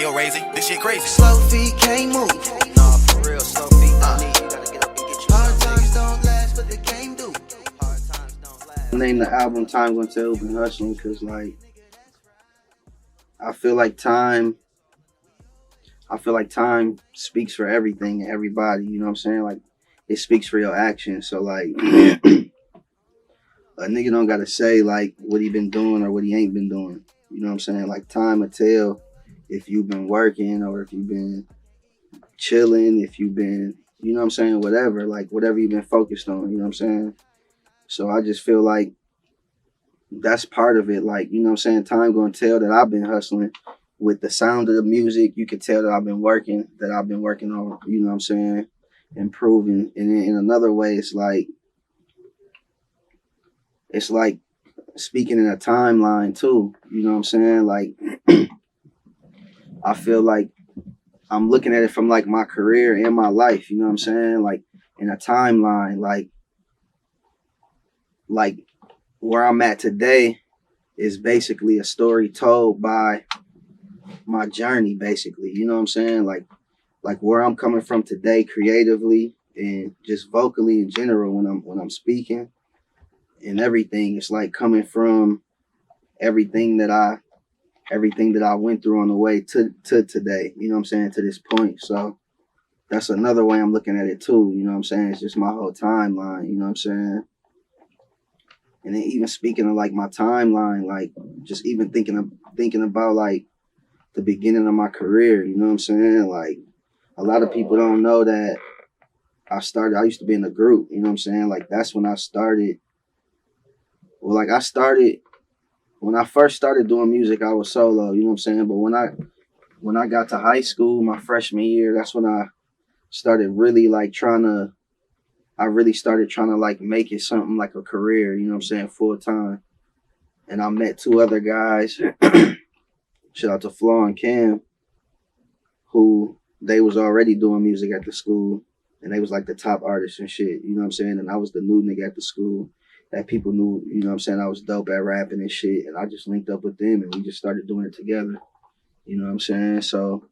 yo, Razy, this shit crazy. Slow feet can't move. Nah, for real, slow feet don't need. You gotta get up and get you Hard some, times nigga. don't last, but the game do. Hard times don't last. Name the album Time Gonna Tell been hustling because like I feel like time speaks for everything and everybody, you know what I'm saying? Like it speaks for your actions. So like a nigga don't gotta say like what he been doing or what he ain't been doing. You know what I'm saying? Like time will tell if you've been working or if you've been chilling, if you've been, you know what I'm saying, whatever, like whatever you've been focused on, you know what I'm saying? So I just feel like that's part of it. Like, you know what I'm saying? Time gonna tell that I've been hustling with the sound of the music. You can tell that I've been working on, you know what I'm saying, improving. And then in another way, it's like speaking in a timeline too. You know what I'm saying? Like I feel like I'm looking at it from like my career and my life, you know what I'm saying? Like in a timeline, like where I'm at today is basically a story told by my journey, basically. You know what I'm saying? Like where I'm coming from today creatively and just vocally in general when I'm speaking and everything. It's like coming from everything that I went through on the way to today, you know what I'm saying, to this point. So that's another way I'm looking at it too, you know what I'm saying? It's just my whole timeline, you know what I'm saying? And then even speaking of like my timeline, like just even thinking about like the beginning of my career, you know what I'm saying? Like a lot of people don't know that I used to be in a group, you know what I'm saying? Like that's when I started. Well, like when I first started doing music, I was solo, you know what I'm saying? But when I got to high school, my freshman year, that's when I started really like started trying to like make it something like a career, you know what I'm saying, full time. And I met two other guys, shout out to Flaw and Cam, who they was already doing music at the school and they was like the top artists and shit, you know what I'm saying? And I was the new nigga at the school that people knew, you know what I'm saying, I was dope at rapping and shit. And I just linked up with them and we just started doing it together, you know what I'm saying? So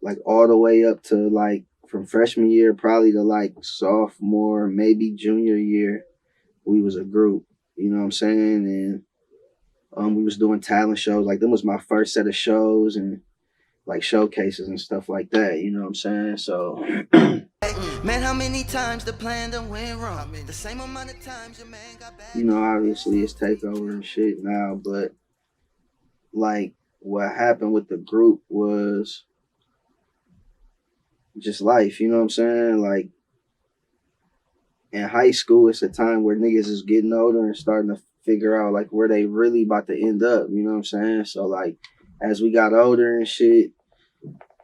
like all the way up to like from freshman year probably to like sophomore, maybe junior year, we was a group, you know what I'm saying? And we was doing talent shows. Like them was my first set of shows and like showcases and stuff like that, you know what I'm saying? So Man, how many times the plan done went wrong? The same amount of times your man got back. you know, obviously it's takeover and shit now, but like what happened with the group was just life, you know what I'm saying? Like in high school, it's a time where niggas is getting older and starting to figure out like where they really about to end up, you know what I'm saying? So like as we got older and shit,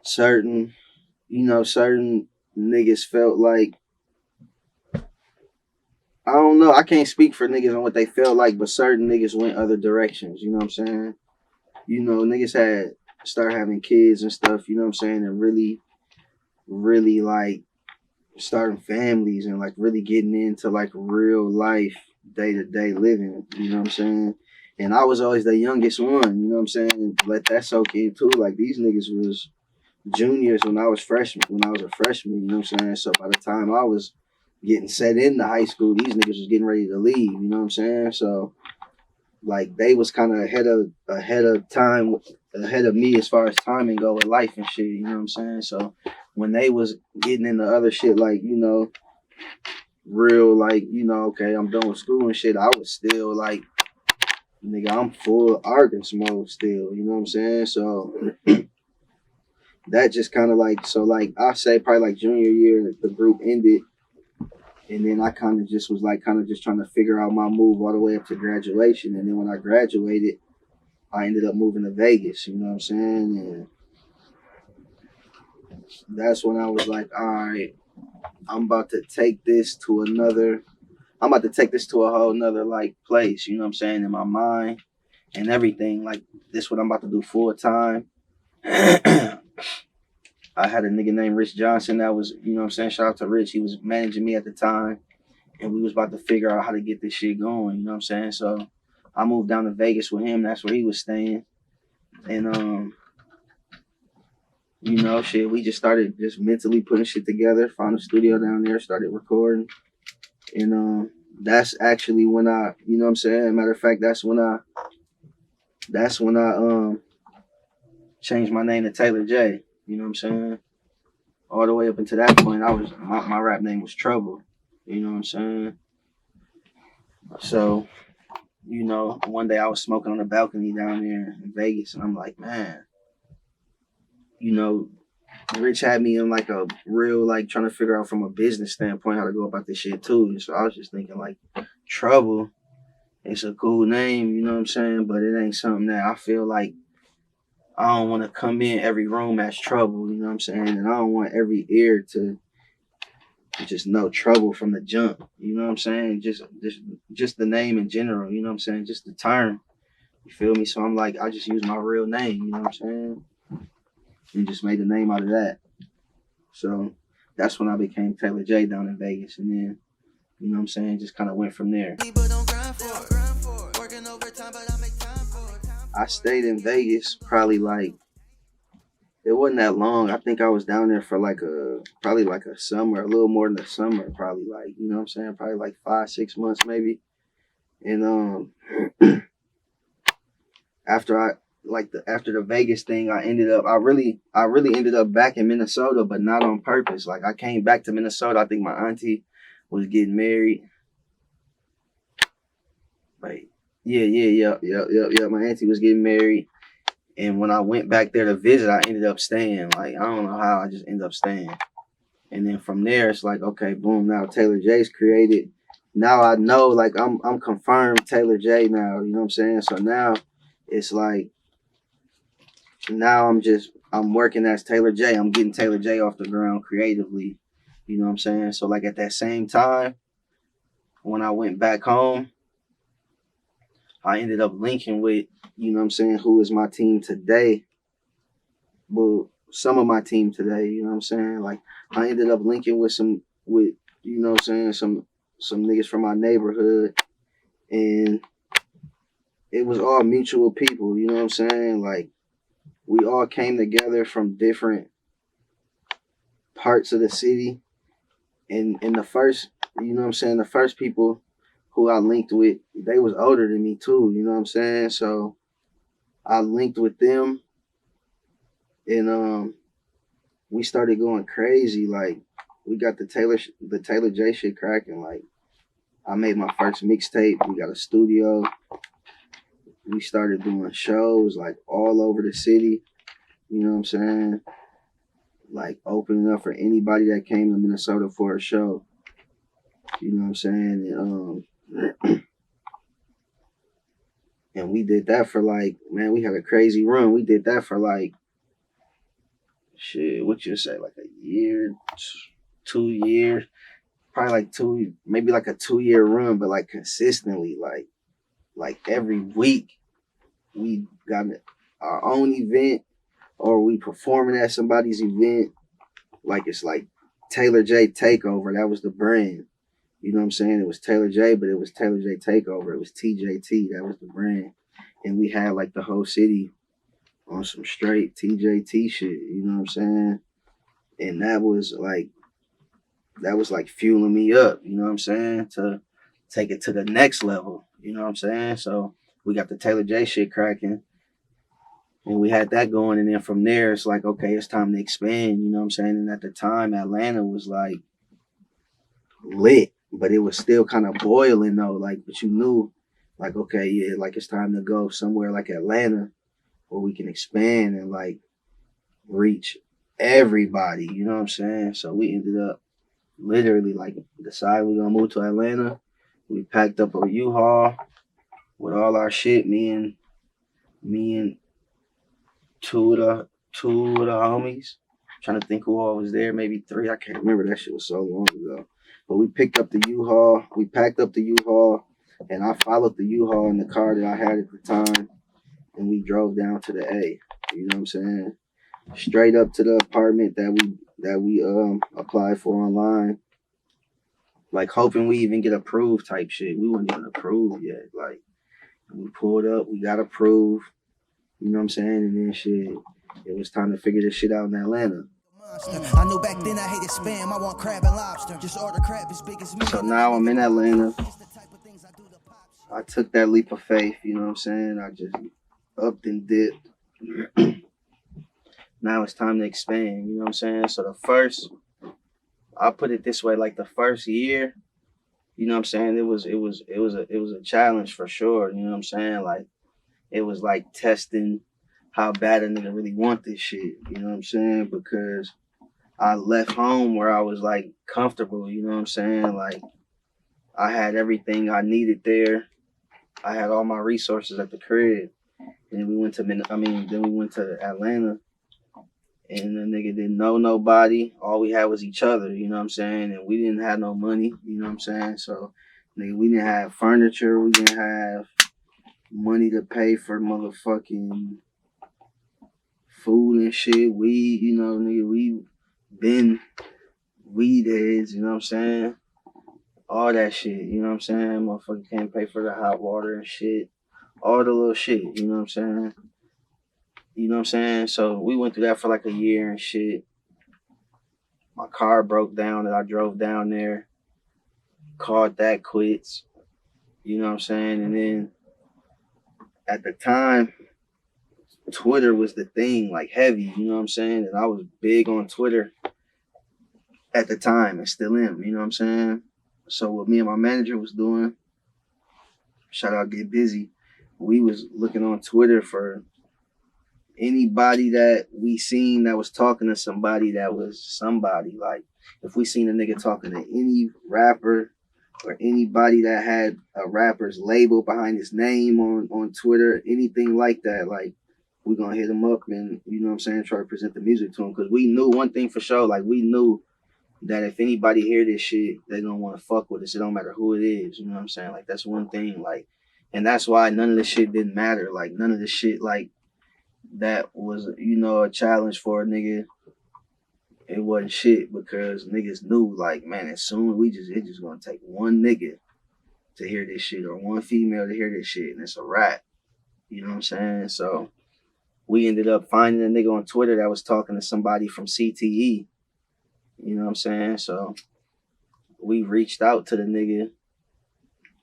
certain niggas felt like, I don't know, I can't speak for niggas on what they felt like, but certain niggas went other directions, you know what I'm saying? You know, niggas started having kids and stuff, you know what I'm saying? And really like starting families and like really getting into like real life day-to-day living, you know what I'm saying? And I was always the youngest one, you know what I'm saying? And let that soak in too. Like these niggas was juniors when I was a freshman, you know what I'm saying? So by the time I was getting set into high school, these niggas was getting ready to leave, you know what I'm saying? So like they was kind of ahead of me as far as timing go with life and shit, you know what I'm saying? So when they was getting into other shit like, you know, real like, you know, okay, I'm done with school and shit, I was still like, nigga, I'm full artist mode still, you know what I'm saying? So that just kind of like, so like I say probably like junior year, the group ended. And then I kind of just was like just trying to figure out my move all the way up to graduation. And then when I graduated, I ended up moving to Vegas, you know what I'm saying? And that's when I was like, all right, I'm about to take this to a whole nother like place, you know what I'm saying, in my mind and everything. Like this what I'm about to do full time. I had a nigga named Rich Johnson that was, you know what I'm saying, shout out to Rich. He was managing me at the time and we was about to figure out how to get this shit going, you know what I'm saying? So I moved down to Vegas with him. That's where he was staying. And you know, shit, we just started just mentally putting shit together, found a studio down there, started recording. And that's actually when I, you know what I'm saying? Matter of fact, that's when I changed my name to TaylorJ. You know what I'm saying? All the way up until that point, my rap name was Trouble. You know what I'm saying? So, you know, one day I was smoking on the balcony down there in Vegas, and I'm like, man, you know, Rich had me in like a real, like, trying to figure out from a business standpoint how to go about this shit too. And so I was just thinking, like, Trouble, it's a cool name, you know what I'm saying? But it ain't something that I feel like I don't want to come in every room as Trouble, you know what I'm saying? And I don't want every ear to just know Trouble from the jump, you know what I'm saying? Just the name in general, you know what I'm saying? Just the term, you feel me? So I'm like, I just use my real name, you know what I'm saying? And just made a name out of that. So that's when I became TaylorJ down in Vegas. And then, you know what I'm saying, just kind of went from there. I stayed in Vegas probably like, it wasn't that long. I think I was down there for probably like a summer, a little more than a summer, probably like, you know what I'm saying, probably like 5-6 months maybe. And after the Vegas thing, I really ended up back in Minnesota, but not on purpose. Like, I came back to Minnesota. I think my auntie was getting married. Like, yeah. My auntie was getting married, and when I went back there to visit, I ended up staying. Like, I don't know how, I just ended up staying. And then from there, it's like, okay, boom. Now TaylorJ's created. Now I know, like, I'm confirmed TaylorJ now. You know what I'm saying? So now it's like, now I'm working as TaylorJ. I'm getting TaylorJ off the ground creatively. You know what I'm saying? So like at that same time, when I went back home, I ended up linking with, you know what I'm saying, who is my team today. Well, some of my team today, you know what I'm saying? Like, I ended up linking with you know what I'm saying, some niggas from my neighborhood. And it was all mutual people, you know what I'm saying? Like, we all came together from different parts of the city. And the first, you know what I'm saying, the first people who I linked with, they was older than me too, you know what I'm saying? So I linked with them, and we started going crazy. Like, we got the TaylorJ shit cracking. Like, I made my first mixtape. We got a studio. We started doing shows like all over the city. You know what I'm saying? Like, opening up for anybody that came to Minnesota for a show. You know what I'm saying? And we did that for like, man, we had a crazy run. We did that for like, shit, what you say, like a year, 2 years, probably like maybe like a 2-year run, but like consistently, like every week we got our own event, or we performing at somebody's event. Like, it's like TaylorJ Takeover. That was the brand. You know what I'm saying? It was TaylorJ, but it was TaylorJ Takeover. It was TJT. That was the brand. And we had like the whole city on some straight TJT shit. You know what I'm saying? And that was like fueling me up. You know what I'm saying? To take it to the next level. You know what I'm saying? So we got the TaylorJ shit cracking. And we had that going. And then from there, it's like, okay, it's time to expand. You know what I'm saying? And at the time, Atlanta was like lit. But it was still kind of boiling though, like, but you knew, like, okay, yeah, like, it's time to go somewhere like Atlanta where we can expand and like reach everybody, you know what I'm saying? So we ended up literally like deciding we're gonna move to Atlanta. We packed up a U-Haul with all our shit, me and two of the homies. Trying to think who all was there, maybe 3. I can't remember, that shit was so long ago. But we picked up the U-Haul, we packed up the U-Haul, and I followed the U-Haul in the car that I had at the time, and we drove down to the A. You know what I'm saying? Straight up to the apartment that we applied for online. Like, hoping we even get approved type shit. We weren't even approved yet. Like, we pulled up, we got approved. You know what I'm saying? And then shit, it was time to figure this shit out in Atlanta. I knew back then I hated spam. I want crab and lobster. Just order crab as big as me. So now I'm in Atlanta. I took that leap of faith, you know what I'm saying? I just upped and dipped. Now it's time to expand, you know what I'm saying? So I'll put it this way, like the first year, you know what I'm saying? It was a challenge for sure, you know what I'm saying? Like it was like testing how bad a nigga really want this shit, you know what I'm saying? Because I left home where I was like comfortable, you know what I'm saying? Like I had everything I needed there. I had all my resources at the crib. And then we went to Atlanta, and the nigga didn't know nobody. All we had was each other, you know what I'm saying? And we didn't have no money, you know what I'm saying? So nigga, we didn't have furniture, we didn't have money to pay for motherfucking food and shit. Weed, you know, nigga, we been weed heads, you know what I'm saying? All that shit, you know what I'm saying? Motherfucker can't pay for the hot water and shit. All the little shit, you know what I'm saying? You know what I'm saying? So we went through that for like a year and shit. My car broke down and I drove down there. Called that quits. You know what I'm saying? And then at the time, Twitter was the thing, like heavy, you know what I'm saying? And I was big on Twitter at the time and still am, you know what I'm saying? So what me and my manager was doing, shout out Get Busy, we was looking on Twitter for anybody that we seen that was talking to somebody that was somebody. Like if we seen a nigga talking to any rapper or anybody that had a rapper's label behind his name on Twitter, anything like that, like we gonna hit him up and, you know what I'm saying, try to present the music to him. Because we knew one thing for sure, like we knew that if anybody hear this shit, they gonna want to fuck with us. It don't matter who it is, you know what I'm saying? Like that's one thing, like, and that's why none of this shit didn't matter. Like none of this shit, like, that was, you know, a challenge for a nigga. It wasn't shit because niggas knew, like, man, as soon it's just gonna take one nigga to hear this shit or one female to hear this shit, and it's a wrap. You know what I'm saying? So we ended up finding a nigga on Twitter that was talking to somebody from CTE. You know what I'm saying? So we reached out to the nigga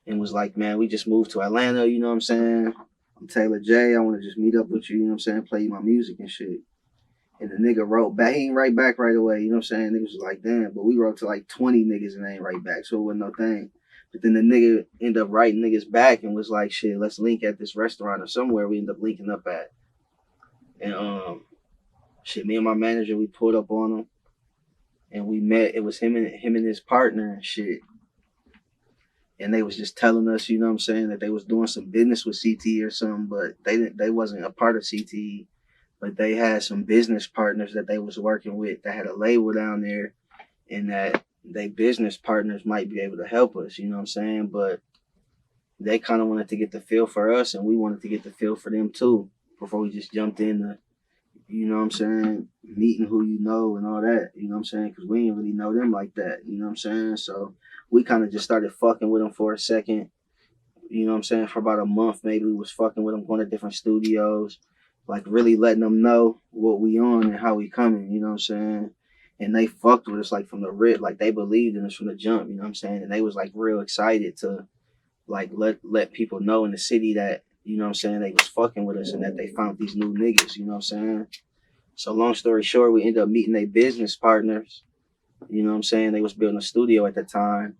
and was like, man, we just moved to Atlanta, you know what I'm saying? I'm TaylorJ, I want to just meet up with you, you know what I'm saying? Play you my music and shit. And the nigga wrote back. He ain't write back right away, you know what I'm saying? Niggas was like, damn, but we wrote to like 20 niggas and they ain't write back, so it wasn't no thing. But then the nigga ended up writing niggas back and was like, shit, let's link at this restaurant or somewhere we ended up linking up at. And shit, me and my manager, we pulled up on him and we met. It was him and his partner and shit. And they was just telling us, you know what I'm saying, that they was doing some business with CTE or something, but they wasn't a part of CTE. But they had some business partners that they was working with that had a label down there, and that they business partners might be able to help us, you know what I'm saying? But they kind of wanted to get the feel for us, and we wanted to get the feel for them too, before we just jumped into, you know what I'm saying, meeting who you know and all that, you know what I'm saying? Because we didn't really know them like that, you know what I'm saying? So we kind of just started fucking with them for a second, you know what I'm saying? For about a month, maybe we was fucking with them, going to different studios, like really letting them know what we on and how we coming, you know what I'm saying? And they fucked with us like from the rip, like they believed in us from the jump, you know what I'm saying? And they was like real excited to like let people know in the city that, you know what I'm saying, they was fucking with us and that they found these new niggas, you know what I'm saying? So long story short, we ended up meeting their business partners, you know what I'm saying? They was building a studio at the time,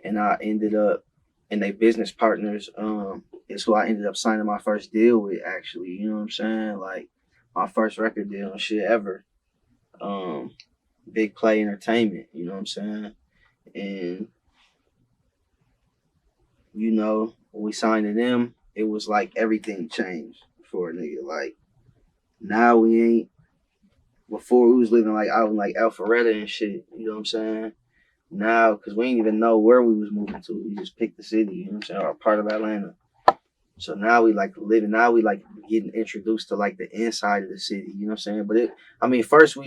and I ended up, and their business partners is who I ended up signing my first deal with, actually, you know what I'm saying? Like my first record deal and shit ever. Big Play Entertainment, you know what I'm saying? And you know, when we signed to them, it was like everything changed for a nigga. Like now we ain't, before we was living like out in like Alpharetta and shit, you know what I'm saying? Now, because we didn't even know where we was moving to. We just picked the city, you know what I'm saying, or part of Atlanta. So now we like living, now we like getting introduced to like the inside of the city, you know what I'm saying? But first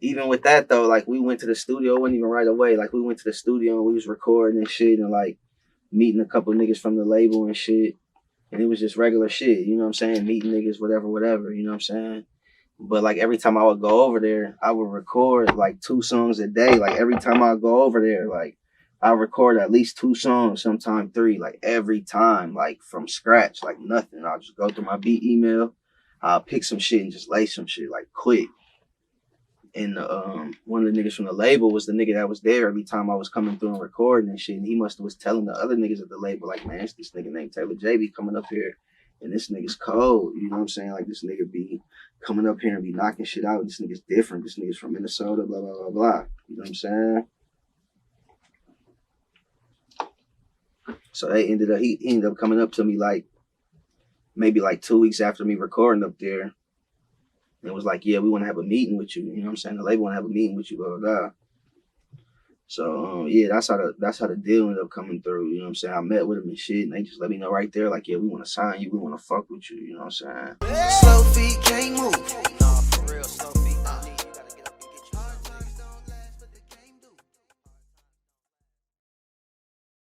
even with that though, like we went to the studio, it wasn't even right away. Like we went to the studio and we was recording and shit and like meeting a couple of niggas from the label and shit. And it was just regular shit, you know what I'm saying? Meeting niggas, whatever, you know what I'm saying? But like every time I would go over there, I would record like 2 songs a day. Like every time I go over there, like I record at least 2 songs, sometime 3, like every time, like from scratch, like nothing. I'll just go through my beat email, I'll pick some shit and just lay some shit like quick. And one of the niggas from the label was the nigga that was there every time I was coming through and recording and shit. And he must have was telling the other niggas at the label, like, man, it's this nigga named TaylorJ be coming up here. And this nigga's cold. You know what I'm saying? Like, this nigga be coming up here and be knocking shit out. This nigga's different. This nigga's from Minnesota, blah, blah, blah, blah. You know what I'm saying? So he ended up coming up to me like, maybe like 2 weeks after me recording up there. And it was like, yeah, we want to have a meeting with you. You know what I'm saying? The label want to have a meeting with you, blah, blah, blah. So, yeah, that's how the deal ended up coming through. You know what I'm saying? I met with them and shit, and they just let me know right there, like, yeah, we want to sign you. We want to fuck with you. You know what I'm saying? Slow feet can't move.